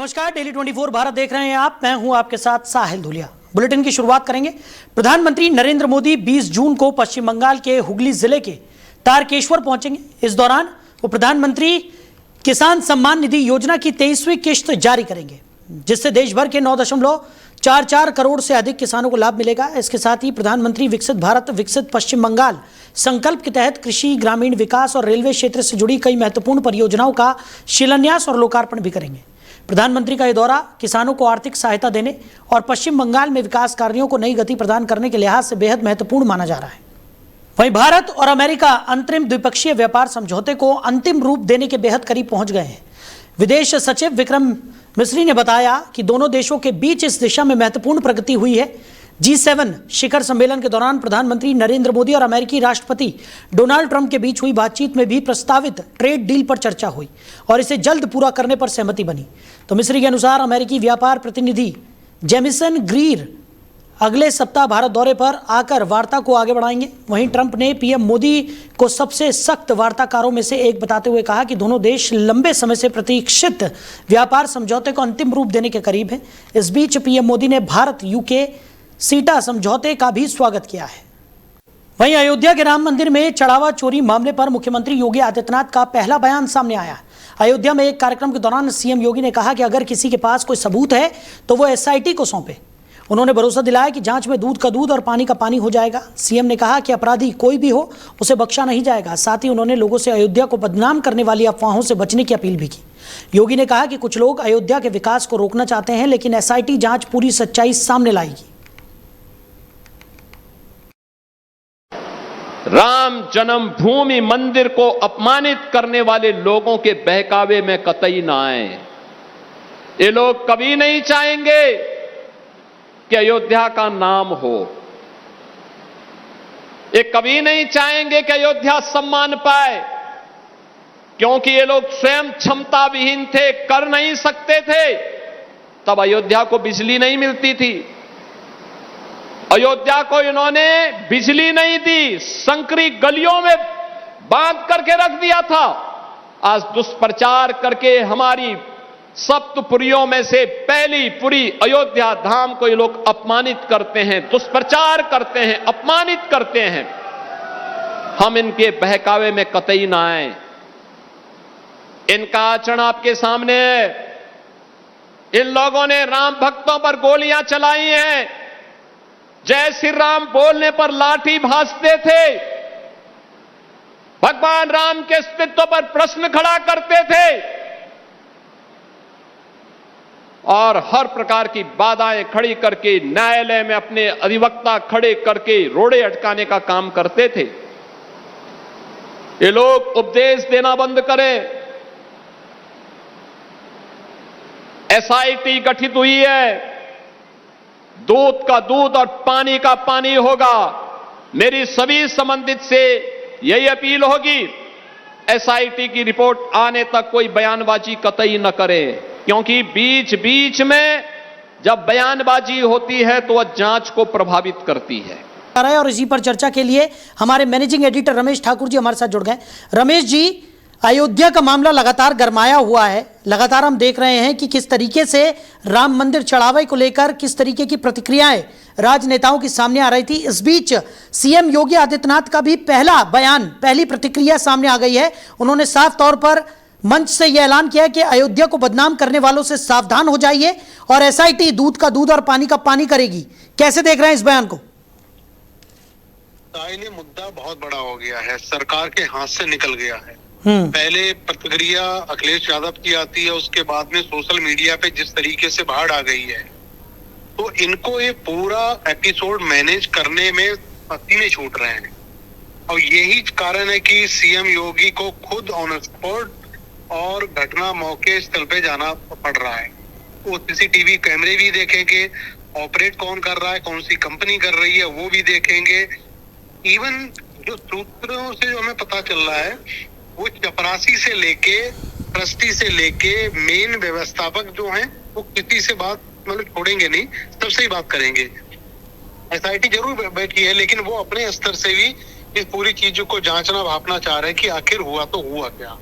नमस्कार, डेली 24 भारत देख रहे हैं आप। मैं हूं आपके साथ साहिल धुलिया। बुलेटिन की शुरुआत करेंगे। प्रधानमंत्री नरेंद्र मोदी 20 जून को पश्चिम बंगाल के हुगली जिले के तारकेश्वर पहुंचेंगे। इस दौरान वो प्रधानमंत्री किसान सम्मान निधि योजना की 23वीं किश्त जारी करेंगे, जिससे देश भर के 9.44 करोड़ से अधिक किसानों को लाभ मिलेगा। इसके साथ ही प्रधानमंत्री विकसित भारत विकसित पश्चिम बंगाल संकल्प के तहत कृषि, ग्रामीण विकास और रेलवे क्षेत्र से जुड़ी कई महत्वपूर्ण परियोजनाओं का शिलान्यास और लोकार्पण भी करेंगे। प्रधानमंत्री का यह दौरा किसानों को आर्थिक सहायता देने और पश्चिम बंगाल में विकास कार्यों को नई गति प्रदान करने के लिहाज से बेहद महत्वपूर्ण माना जा रहा है। वहीं भारत और अमेरिका अंतरिम द्विपक्षीय व्यापार समझौते को अंतिम रूप देने के बेहद करीब पहुंच गए हैं। विदेश सचिव विक्रम मिस्री ने बताया कि दोनों देशों के बीच इस दिशा में महत्वपूर्ण प्रगति हुई है। G7 शिखर सम्मेलन के दौरान प्रधानमंत्री नरेंद्र मोदी और अमेरिकी राष्ट्रपति डोनाल्ड ट्रंप के बीच हुई बातचीत में भी प्रस्तावित ट्रेड डील पर चर्चा हुई और इसे जल्द पूरा करने पर सहमति बनी। तो मिस्री के अनुसार अमेरिकी व्यापार प्रतिनिधि जेमिसन ग्रीर अगले सप्ताह भारत दौरे पर आकर वार्ता को आगे बढ़ाएंगे। वहीं ट्रंप ने पीएम मोदी को सबसे सख्त वार्ताकारों में से एक बताते हुए कहा कि दोनों देश लंबे समय से प्रतीक्षित व्यापार समझौते को अंतिम रूप देने के करीब हैं। इस बीच पीएम मोदी ने भारत यूके सीटा समझौते का भी स्वागत किया है। वहीं अयोध्या के राम मंदिर में चढ़ावा चोरी मामले पर मुख्यमंत्री योगी आदित्यनाथ का पहला बयान सामने आया। अयोध्या में एक कार्यक्रम के दौरान सीएम योगी ने कहा कि अगर किसी के पास कोई सबूत है तो वो एसआईटी को सौंपे। उन्होंने भरोसा दिलाया कि जांच में दूध का दूध और पानी का पानी हो जाएगा। सीएम ने कहा कि अपराधी कोई भी हो उसे बख्शा नहीं जाएगा। साथ ही उन्होंने लोगों से अयोध्या को बदनाम करने वाली अफवाहों से बचने की अपील भी की। योगी ने कहा कि कुछ लोग अयोध्या के विकास को रोकना चाहते हैं, लेकिन एसआईटी जांच पूरी सच्चाई सामने लाएगी। राम जन्मभूमि मंदिर को अपमानित करने वाले लोगों के बहकावे में कतई ना आए। ये लोग कभी नहीं चाहेंगे कि अयोध्या का नाम हो। ये कभी नहीं चाहेंगे कि अयोध्या सम्मान पाए, क्योंकि ये लोग स्वयं क्षमता विहीन थे, कर नहीं सकते थे। तब अयोध्या को बिजली नहीं मिलती थी, अयोध्या को इन्होंने बिजली नहीं दी, संकरी गलियों में बांध करके रख दिया था। आज दुष्प्रचार करके हमारी सप्तपुरियों में से पहली पुरी अयोध्या धाम को ये लोग अपमानित करते हैं, दुष्प्रचार करते हैं, अपमानित करते हैं। हम इनके बहकावे में कतई ना आए। इनका आचरण आपके सामने है। इन लोगों ने राम भक्तों पर गोलियां चलाई हैं, जय श्री राम बोलने पर लाठी भांजते थे, भगवान राम के अस्तित्व पर प्रश्न खड़ा करते थे और हर प्रकार की बाधाएं खड़ी करके न्यायालय में अपने अधिवक्ता खड़े करके रोड़े अटकाने का काम करते थे। ये लोग उपदेश देना बंद करें। एसआईटी गठित हुई है, दूध का दूध और पानी का पानी होगा। मेरी सभी संबंधित से यही अपील होगी, एसआईटी की रिपोर्ट आने तक कोई बयानबाजी कतई न करें, क्योंकि बीच बीच में जब बयानबाजी होती है तो वह जांच को प्रभावित करती है। और इसी पर चर्चा के लिए हमारे मैनेजिंग एडिटर रमेश ठाकुर जी हमारे साथ जुड़ गए। रमेश जी, अयोध्या का मामला लगातार गरमाया हुआ है। लगातार हम देख रहे हैं कि किस तरीके से राम मंदिर चढ़ावे को लेकर किस तरीके की प्रतिक्रियाएं राजनेताओं की सामने आ रही थी। इस बीच सीएम योगी आदित्यनाथ का भी पहला बयान, पहली प्रतिक्रिया सामने आ गई है। उन्होंने साफ तौर पर मंच से यह ऐलान किया कि अयोध्या को बदनाम करने वालों से सावधान हो जाइए और एसआईटी दूध का दूध और पानी का पानी करेगी। कैसे देख रहे हैं इस बयान को? ये मुद्दा बहुत बड़ा हो गया है, सरकार के हाथ से निकल गया है। पहले प्रतिक्रिया अखिलेश यादव की आती है, उसके बाद में सोशल मीडिया पे जिस तरीके से बाढ़ आ गई है, तो इनको ये पूरा एपिसोड मैनेज करने में पसीने छूट रहे हैं। और यही कारण है कि सीएम योगी को खुद ऑन स्पॉट और घटना मौके स्थल पे जाना पड़ रहा है। वो सीसीटीवी कैमरे भी देखेंगे, ऑपरेट कौन कर रहा है, कौन सी कंपनी कर रही है, वो भी देखेंगे। इवन जो सूत्रों से जो हमें पता चल रहा है, वो चपरासी से लेके ट्रस्टी से लेके मेन व्यवस्थापक जो हैं, वो किसी से बात मतलब छोड़ेंगे नहीं, सबसे ही बात करेंगे। एसआईटी जरूर बैठी है, लेकिन वो अपने स्तर से भी इस पूरी चीजों को जांचना भापना चाह रहे हैं कि आखिर हुआ तो हुआ क्या।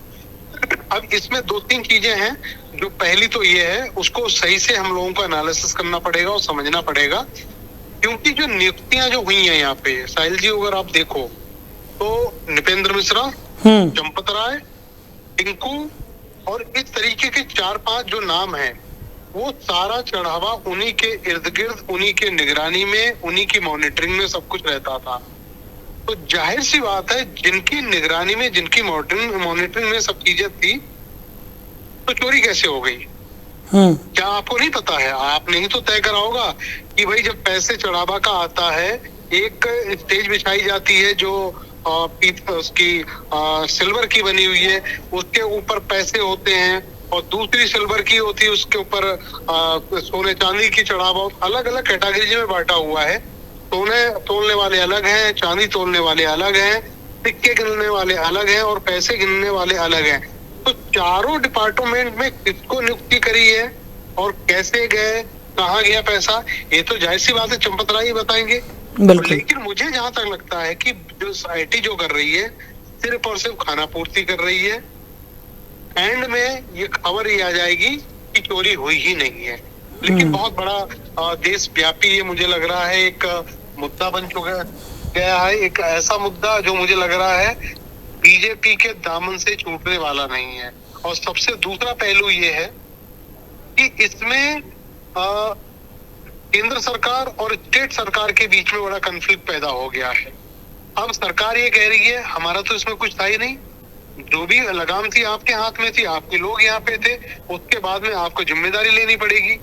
अब इसमें 2-3 चीजें हैं। जो पहली तो ये है, उसको सही से हम लोगों को एनालिसिस करना पड़ेगा और समझना पड़ेगा, क्योंकि जो नियुक्तियां जो हुई हैं यहाँ पे साहिल जी, अगर आप देखो तो नृपेंद्र मिश्रा, चंपत राय, टिंकू और इस तरीके के 4-5 जो नाम हैं, वो सारा चढ़ावा उन्हीं के इर्द गिर्द, उन्हीं के निगरानी में, उन्हीं की मॉनिटरिंग में सब कुछ रहता था। तो जाहिर सी बात है, जिनकी निगरानी में, जिनकी मॉनिटरिंग में सब चीजें थी, तो चोरी कैसे हो गई? क्या आपको नहीं पता है? आपने ही तो तय करा होगा कि भाई जब पैसे चढ़ावा का आता है, एक स्टेज बिछाई जाती है जो उसकी सिल्वर की बनी हुई है, उसके ऊपर पैसे होते हैं, और दूसरी सिल्वर की होती है, उसके ऊपर सोने चांदी की चढ़ावा। अलग अलग कैटेगरी में बांटा हुआ है। सोने तोलने वाले अलग हैं, चांदी तोलने वाले अलग हैं, सिक्के गिनने वाले अलग हैं और पैसे गिनने वाले अलग हैं। तो चारों डिपार्टमेंट में किसको नियुक्ति करी है और कैसे गए, कहाँ गया पैसा, ये तो जाहिर सी बात है चंपत राय ही बताएंगे। लेकिन मुझे जहां तक लगता है कि जो सोसाइटी जो कर रही है, सिर्फ और सिर्फ खाना पूर्ति कर रही है। एंड में ये खबर ही आ जाएगी कि चोरी हुई ही नहीं है। लेकिन बहुत बड़ा देशव्यापी ये मुझे लग रहा है एक मुद्दा बन चुका गया है। एक ऐसा मुद्दा जो मुझे लग रहा है बीजेपी के दामन से छूटने वाला नहीं है। और सबसे दूसरा पहलू ये है कि इसमें केंद्र सरकार और स्टेट सरकार के बीच में बड़ा कॉन्फ्लिक्ट पैदा हो गया है। अब सरकार ये कह रही है हमारा तो इसमें कुछ था ही नहीं, जो भी लगाम थी आपके हाथ में थी, आपके लोग यहाँ पे थे, उसके बाद में आपको जिम्मेदारी लेनी पड़ेगी।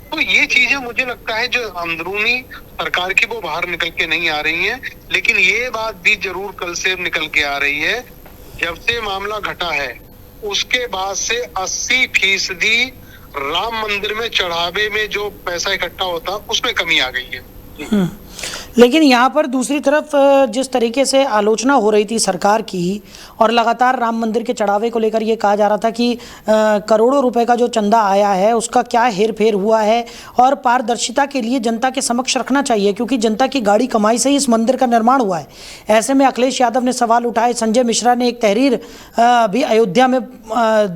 तो ये चीजें मुझे लगता है जो अंदरूनी सरकार की वो बाहर निकल के नहीं आ रही हैं। लेकिन ये बात भी जरूर कल से निकल के आ रही है, जब से मामला घटा है उसके बाद से 80% राम मंदिर में चढ़ावे में जो पैसा इकट्ठा होता उसमें कमी आ गई है। लेकिन यहाँ पर दूसरी तरफ जिस तरीके से आलोचना हो रही थी सरकार की, और लगातार राम मंदिर के चढ़ावे को लेकर ये कहा जा रहा था कि करोड़ों रुपए का जो चंदा आया है उसका क्या हेर फेर हुआ है और पारदर्शिता के लिए जनता के समक्ष रखना चाहिए, क्योंकि जनता की गाड़ी कमाई से ही इस मंदिर का निर्माण हुआ है। ऐसे में अखिलेश यादव ने सवाल उठाए, संजय मिश्रा ने एक तहरीर भी अयोध्या में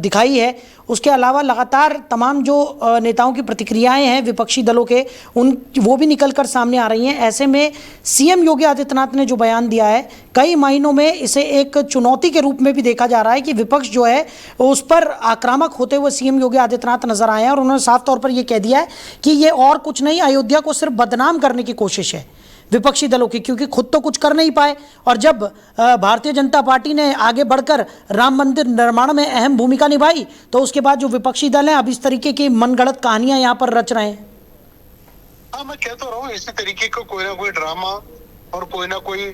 दिखाई है। उसके अलावा लगातार तमाम जो नेताओं की प्रतिक्रियाएं हैं विपक्षी दलों के, वो भी निकल कर सामने आ रही हैं। ऐसे में सीएम योगी आदित्यनाथ ने जो बयान दिया है, कई मायनों में इसे एक चुनौती के रूप में भी देखा जा रहा है कि विपक्ष जो है उस पर आक्रामक होते हुए सीएम योगी आदित्यनाथ नजर आए हैं। और उन्होंने साफ तौर पर यह कह दिया है कि ये और कुछ नहीं, अयोध्या को सिर्फ बदनाम करने की कोशिश है विपक्षी दलों की, क्योंकि खुद तो कुछ कर नहीं पाए। और जब भारतीय जनता पार्टी ने आगे बढ़कर राम मंदिर निर्माण में अहम भूमिका निभाई, तो उसके बाद जो विपक्षी दल हैं अब इस तरीके की मनगढ़ंत कहानियां यहां पर रच रहे हैं। हाँ, मैं कह तो रहा हूँ इसी तरीके का कोई ना कोई ड्रामा और कोई ना कोई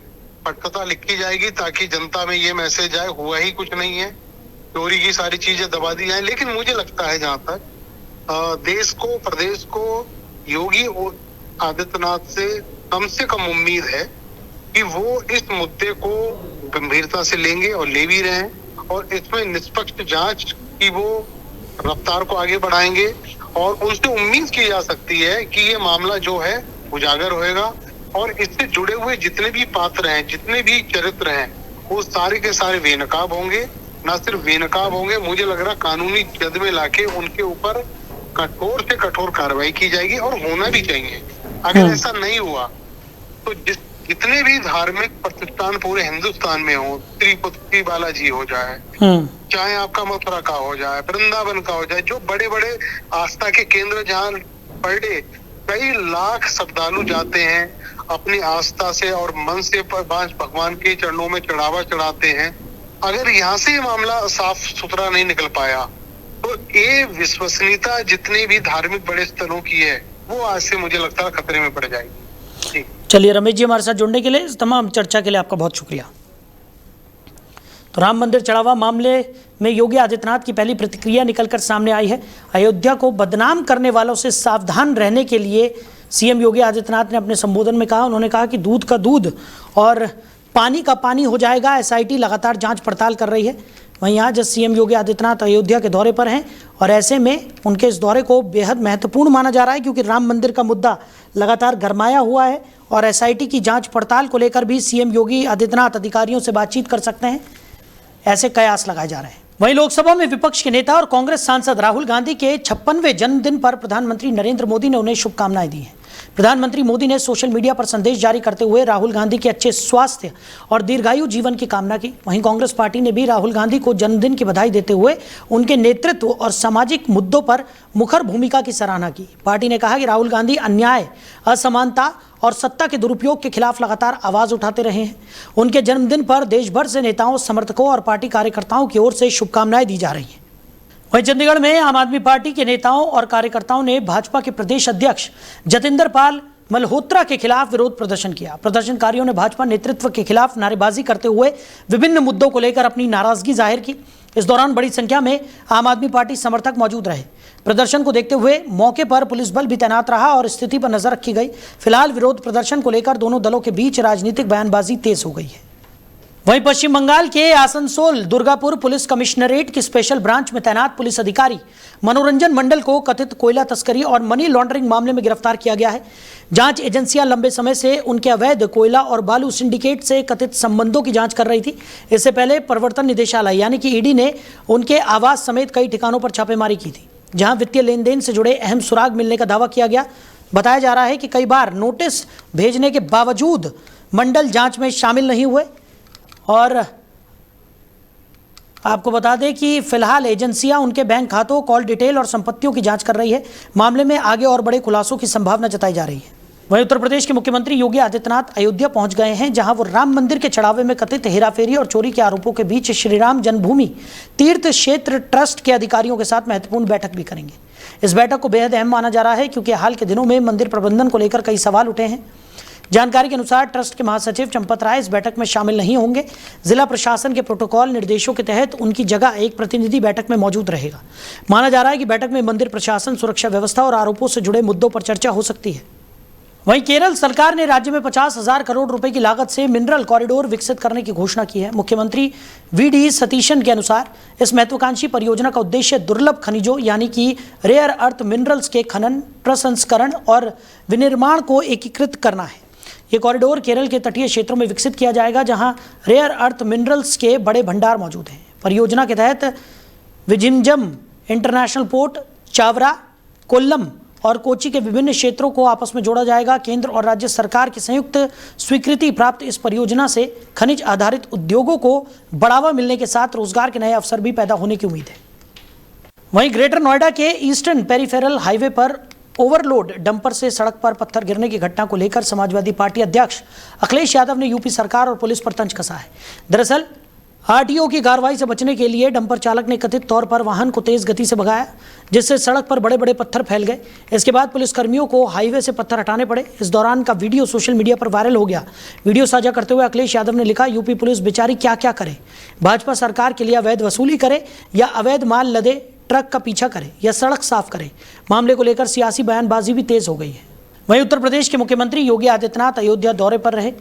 पटकथा लिखी जाएगी ताकि जनता में ये मैसेज आए हुआ ही कुछ नहीं है, चोरी की सारी चीजें दबा दी जाए। लेकिन मुझे लगता है जहां तक देश को, प्रदेश को योगी आदित्यनाथ से कम उम्मीद है कि वो इस मुद्दे को गंभीरता से लेंगे और ले भी रहे हैं, और इसमें निष्पक्ष जांच की वो रफ्तार को आगे बढ़ाएंगे। और उनसे उम्मीद की जा सकती है कि ये मामला जो है उजागर होएगा और इससे जुड़े हुए जितने भी पात्र हैं, जितने भी चरित्र हैं, वो सारे के सारे बेनकाब होंगे। ना सिर्फ बेनकाब होंगे, मुझे लग रहा कानूनी जद में लाके उनके ऊपर कठोर से कठोर कार्रवाई की जाएगी, और होना भी चाहिए। अगर ऐसा नहीं हुआ तो जितने भी धार्मिक प्रतिष्ठान पूरे हिंदुस्तान में हो, तिरुपति बालाजी हो जाए, चाहे आपका मथुरा का हो जाए, वृंदावन का हो जाए, जो बड़े बड़े आस्था के केंद्र जहाँ पर डे कई लाख श्रद्धालु जाते हैं अपनी आस्था से और मन से भगवान के चरणों में चढ़ावा चढ़ाते हैं, अगर यहाँ से ये मामला साफ सुथरा नहीं निकल पाया तो ये विश्वसनीयता जितने भी धार्मिक बड़े स्थलों की है वो आज से मुझे लगता है खतरे में पड़ जाएगी। चलिए रमेश जी, हमारे साथ जुड़ने के लिए, इस तमाम चर्चा के लिए आपका बहुत शुक्रिया। तो राम मंदिर चढ़ावा मामले में योगी आदित्यनाथ की पहली प्रतिक्रिया निकलकर सामने आई है। अयोध्या को बदनाम करने वालों से सावधान रहने के लिए सीएम योगी आदित्यनाथ ने अपने संबोधन में कहा। उन्होंने कहा कि दूध का दूध और पानी का पानी हो जाएगा, एसआईटी लगातार जांच पड़ताल कर रही है। वहीं आज सीएम योगी आदित्यनाथ अयोध्या के दौरे पर हैं और ऐसे में उनके इस दौरे को बेहद महत्वपूर्ण माना जा रहा है, क्योंकि राम मंदिर का मुद्दा लगातार गरमाया हुआ है और एसआईटी की जांच पड़ताल को लेकर भी सीएम योगी आदित्यनाथ अधिकारियों से बातचीत कर सकते हैं, ऐसे कयास लगाए जा रहे हैं। वहीं लोकसभा में विपक्ष के नेता और कांग्रेस सांसद राहुल गांधी के 56वें जन्मदिन पर प्रधानमंत्री नरेंद्र मोदी ने उन्हें शुभकामनाएं दी हैं। प्रधानमंत्री मोदी ने सोशल मीडिया पर संदेश जारी करते हुए राहुल गांधी के अच्छे स्वास्थ्य और दीर्घायु जीवन की कामना की। वहीं कांग्रेस पार्टी ने भी राहुल गांधी को जन्मदिन की बधाई देते हुए उनके नेतृत्व और सामाजिक मुद्दों पर मुखर भूमिका की सराहना की। पार्टी ने कहा कि राहुल गांधी अन्याय, असमानता और सत्ता के दुरुपयोग के खिलाफ लगातार आवाज उठाते रहे हैं। उनके जन्मदिन पर देश भर से नेताओं, समर्थकों और पार्टी कार्यकर्ताओं की ओर से शुभकामनाएं दी जा रही हैं। वहीं चंडीगढ़ में आम आदमी पार्टी के नेताओं और कार्यकर्ताओं ने भाजपा के प्रदेश अध्यक्ष जतिंदर पाल मल्होत्रा के खिलाफ विरोध प्रदर्शन किया। प्रदर्शनकारियों ने भाजपा नेतृत्व के खिलाफ नारेबाजी करते हुए विभिन्न मुद्दों को लेकर अपनी नाराजगी जाहिर की। इस दौरान बड़ी संख्या में आम आदमी पार्टी समर्थक मौजूद रहे। प्रदर्शन को देखते हुए मौके पर पुलिस बल भी तैनात रहा और स्थिति पर नजर रखी गई। फिलहाल विरोध प्रदर्शन को लेकर दोनों दलों के बीच राजनीतिक बयानबाजी तेज हो गई है। वहीं पश्चिम बंगाल के आसनसोल दुर्गापुर पुलिस कमिश्नरेट की स्पेशल ब्रांच में तैनात पुलिस अधिकारी मनोरंजन मंडल को कथित कोयला तस्करी और मनी लॉन्ड्रिंग मामले में गिरफ्तार किया गया है। जांच एजेंसियां लंबे समय से उनके अवैध कोयला और बालू सिंडिकेट से कथित संबंधों की जांच कर रही थी। इससे पहले प्रवर्तन निदेशालय यानी कि ईडी ने उनके आवास समेत कई ठिकानों पर छापेमारी की थी, जहां वित्तीय लेन देन से जुड़े अहम सुराग मिलने का दावा किया गया। बताया जा रहा है कि कई बार नोटिस भेजने के बावजूद मंडल जांच में शामिल नहीं हुए। और आपको बता दें कि फिलहाल एजेंसियां उनके बैंक खातों, कॉल डिटेल और संपत्तियों की जांच कर रही है। मामले में आगे और बड़े खुलासों की संभावना जताई जा रही है। वहीं उत्तर प्रदेश के मुख्यमंत्री योगी आदित्यनाथ अयोध्या पहुंच गए हैं, जहां वो राम मंदिर के चढ़ावे में कथित हेराफेरी और चोरी के आरोपों के बीच श्रीराम जन्मभूमि तीर्थ क्षेत्र ट्रस्ट के अधिकारियों के साथ महत्वपूर्ण बैठक भी करेंगे। इस बैठक को बेहद अहम माना जा रहा है क्योंकि हाल के दिनों में मंदिर प्रबंधन को लेकर कई सवाल उठे हैं। जानकारी के अनुसार ट्रस्ट के महासचिव चंपत राय इस बैठक में शामिल नहीं होंगे। जिला प्रशासन के प्रोटोकॉल निर्देशों के तहत उनकी जगह एक प्रतिनिधि बैठक में मौजूद रहेगा। माना जा रहा है कि बैठक में मंदिर प्रशासन, सुरक्षा व्यवस्था और आरोपों से जुड़े मुद्दों पर चर्चा हो सकती है। वहीं केरल सरकार ने राज्य में 50,000 करोड़ रुपए की लागत से मिनरल कॉरिडोर विकसित करने की घोषणा की है। मुख्यमंत्री वीडी सतीशन के अनुसार इस महत्वाकांक्षी परियोजना का उद्देश्य दुर्लभ खनिजों यानी कि रेयर अर्थ मिनरल्स के खनन, प्रसंस्करण और विनिर्माण को एकीकृत करना है। ये कॉरिडोर केरल के तटीय क्षेत्रों में विकसित किया जाएगा, जहां रेयर अर्थ मिनरल्स के बड़े भंडार मौजूद हैं। परियोजना के तहत विजिंजम इंटरनेशनल पोर्ट, चावरा, कोल्लम और कोची के विभिन्न क्षेत्रों को आपस में जोड़ा जाएगा। केंद्र और राज्य सरकार की संयुक्त स्वीकृति प्राप्त इस परियोजना से खनिज आधारित उद्योगों को बढ़ावा मिलने के साथ रोजगार के नए अवसर भी पैदा होने की उम्मीद है। वहीं ग्रेटर नोएडा के ईस्टर्न पेरिफेरल हाईवे पर ओवरलोड डंपर से सड़क पर पत्थर गिरने की घटना को लेकर समाजवादी पार्टी अध्यक्ष अखिलेश यादव ने यूपी सरकार और पुलिस पर तंज कसा है। दरअसल आरटीओ की कार्रवाई से बचने के लिए डंपर चालक ने कथित तौर पर वाहन को तेज गति से भगाया, जिससे सड़क पर बड़े बड़े पत्थर फैल गए। इसके बाद पुलिसकर्मियों को हाईवे से पत्थर हटाने पड़े। इस दौरान का वीडियो सोशल मीडिया पर वायरल हो गया। वीडियो साझा करते हुए अखिलेश यादव ने लिखा, यूपी पुलिस बेचारी क्या क्या करे, भाजपा सरकार के लिए अवैध वसूली करे या अवैध माल लदे, ट्रक का पीछा करे या सड़क साफ करे। मामले को लेकर सियासी बयानबाजी भी तेज हो गई है। वहीं उत्तर प्रदेश के मुख्यमंत्री योगी आदित्यनाथ अयोध्या दौरे पर रहे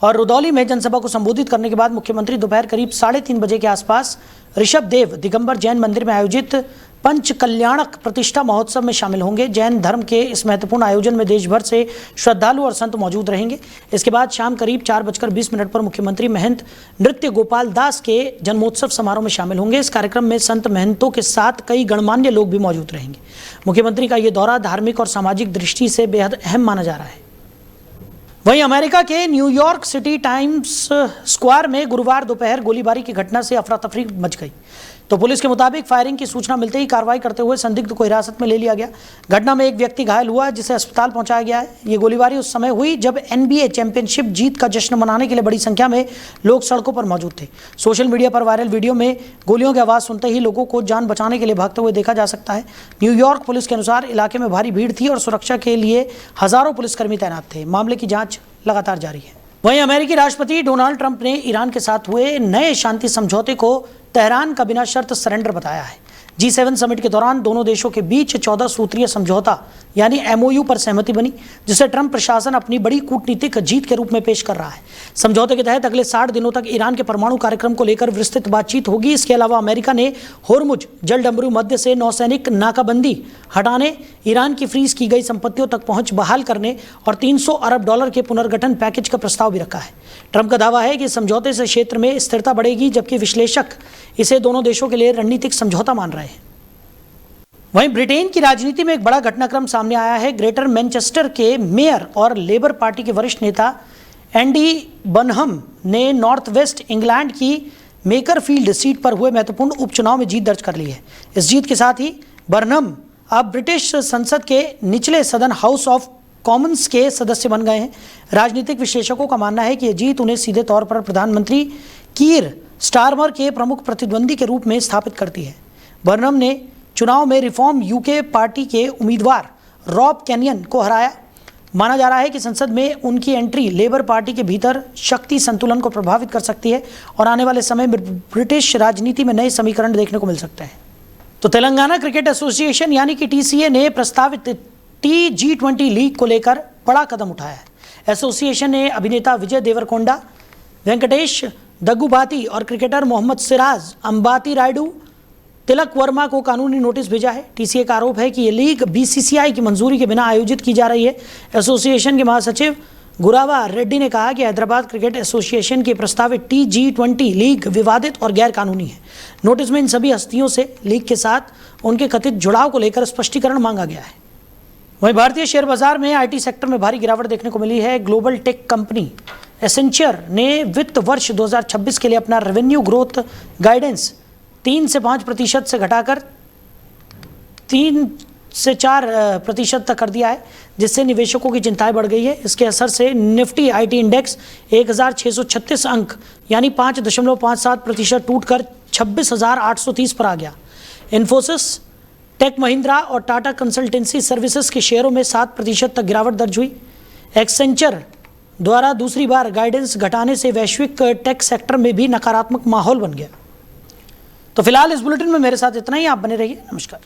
और रुदौली में जनसभा को संबोधित करने के बाद मुख्यमंत्री दोपहर करीब 3:30 बजे के आसपास ऋषभ देव दिगंबर जैन मंदिर में आयोजित पंच कल्याणक प्रतिष्ठा महोत्सव में शामिल होंगे। जैन धर्म के इस महत्वपूर्ण आयोजन में देश भर से श्रद्धालु और संत मौजूद रहेंगे। इसके बाद शाम करीब 4:20 पर मुख्यमंत्री महंत नृत्य गोपाल दास के जन्मोत्सव समारोह में शामिल होंगे। इस कार्यक्रम में संत महंतों के साथ कई गणमान्य लोग भी मौजूद रहेंगे। मुख्यमंत्री का ये दौरा धार्मिक और सामाजिक दृष्टि से बेहद अहम माना जा रहा है। वहीं अमेरिका के न्यूयॉर्क सिटी टाइम्स स्क्वायर में गुरुवार दोपहर गोलीबारी की घटना से अफरा तफरी मच गई। तो पुलिस के मुताबिक फायरिंग की सूचना मिलते ही कार्रवाई करते हुए संदिग्ध को हिरासत में ले लिया गया। घटना में एक व्यक्ति घायल हुआ, जिसे अस्पताल पहुंचाया गया है। ये गोलीबारी उस समय हुई जब NBA चैंपियनशिप जीत का जश्न मनाने के लिए बड़ी संख्या में लोग सड़कों पर मौजूद थे। सोशल मीडिया पर वायरल वीडियो में गोलियों की आवाज़ सुनते ही लोगों को जान बचाने के लिए भागते हुए देखा जा सकता है। न्यूयॉर्क पुलिस के अनुसार इलाके में भारी भीड़ थी और सुरक्षा के लिए हजारों पुलिसकर्मी तैनात थे। मामले की जाँच लगातार जारी है। वहीं अमेरिकी राष्ट्रपति डोनाल्ड ट्रंप ने ईरान के साथ हुए नए शांति समझौते को तेहरान का बिना शर्त सरेंडर बताया है। G7 समिट के दौरान दोनों देशों के बीच 14 सूत्रीय समझौता यानी MOU पर सहमति बनी, जिसे ट्रंप प्रशासन अपनी बड़ी कूटनीतिक जीत के रूप में पेश कर रहा है। समझौते के तहत अगले 60 दिनों तक ईरान के परमाणु कार्यक्रम को लेकर विस्तृत बातचीत होगी। इसके अलावा अमेरिका ने होर्मुज जलडमरू मध्य से नौसैनिक नाकाबंदी हटाने, ईरान की फ्रीज की गई संपत्तियों तक पहुंच बहाल करने और $300 अरब के पुनर्गठन पैकेज का प्रस्ताव भी रखा है। ट्रंप का दावा है कि समझौते से क्षेत्र में स्थिरता बढ़ेगी, जबकि विश्लेषक इसे दोनों देशों के लिए रणनीतिक समझौता मान रहे हैं। वहीं ब्रिटेन की राजनीति में एक बड़ा घटनाक्रम सामने आया है। ग्रेटर मैनचेस्टर के मेयर और लेबर पार्टी के वरिष्ठ नेता एंडी बर्नहम ने नॉर्थ वेस्ट इंग्लैंड की मेकरफील्ड सीट पर हुए महत्वपूर्ण उपचुनाव में जीत दर्ज कर ली है। इस जीत के साथ ही बर्नहम अब ब्रिटिश संसद के निचले सदन हाउस ऑफ कॉमन्स के सदस्य बन गए हैं। राजनीतिक विश्लेषकों का मानना है कि यह जीत उन्हें सीधे तौर पर प्रधानमंत्री कीर स्टारमर के प्रमुख प्रतिद्वंदी के रूप में स्थापित करती है। बर्नहम ने चुनाव में रिफॉर्म यूके पार्टी के उम्मीदवार रॉब कैनियन को हराया। माना जा रहा है कि संसद में उनकी एंट्री लेबर पार्टी के भीतर शक्ति संतुलन को प्रभावित कर सकती है और आने वाले समय में ब्रिटिश राजनीति में नए समीकरण देखने को मिल सकते हैं। तो तेलंगाना क्रिकेट एसोसिएशन यानी कि टीसीए ने प्रस्तावित T20 लीग को लेकर बड़ा कदम उठाया है। एसोसिएशन ने अभिनेता विजय देवरकोंडा, वेंकटेश दग्गुबाती और क्रिकेटर मोहम्मद सिराज अंबाती रायडू, तिलक वर्मा को कानूनी नोटिस भेजा है। टीसीए का आरोप है कि ये लीग बीसीसीआई की मंजूरी के बिना आयोजित की जा रही है। एसोसिएशन के महासचिव गुरावा रेड्डी ने कहा कि हैदराबाद क्रिकेट एसोसिएशन की प्रस्तावित T20 लीग विवादित और गैर कानूनी है। नोटिस में इन सभी हस्तियों से लीग के साथ उनके कथित जुड़ाव को लेकर स्पष्टीकरण मांगा गया है। वहीं भारतीय शेयर बाजार में आईटी सेक्टर में भारी गिरावट देखने को मिली है। ग्लोबल टेक कंपनी एसेंचर ने वित्त वर्ष 2026 के लिए अपना रेवेन्यू ग्रोथ गाइडेंस 3 से 5% से घटाकर 3 से 4% तक कर दिया है, जिससे निवेशकों की चिंताएं बढ़ गई है। इसके असर से निफ्टी आईटी इंडेक्स 1636 अंक यानी 5.57% टूटकर 26,830 पर आ गया। इन्फोसिस, टेक महिंद्रा और टाटा कंसल्टेंसी सर्विसेज के शेयरों में 7% तक गिरावट दर्ज हुई। एक्सेंचर द्वारा दूसरी बार गाइडेंस घटाने से वैश्विक टेक सेक्टर में भी नकारात्मक माहौल बन गया। तो फिलहाल इस बुलेटिन में मेरे साथ इतना ही। आप बने रहिए। नमस्कार।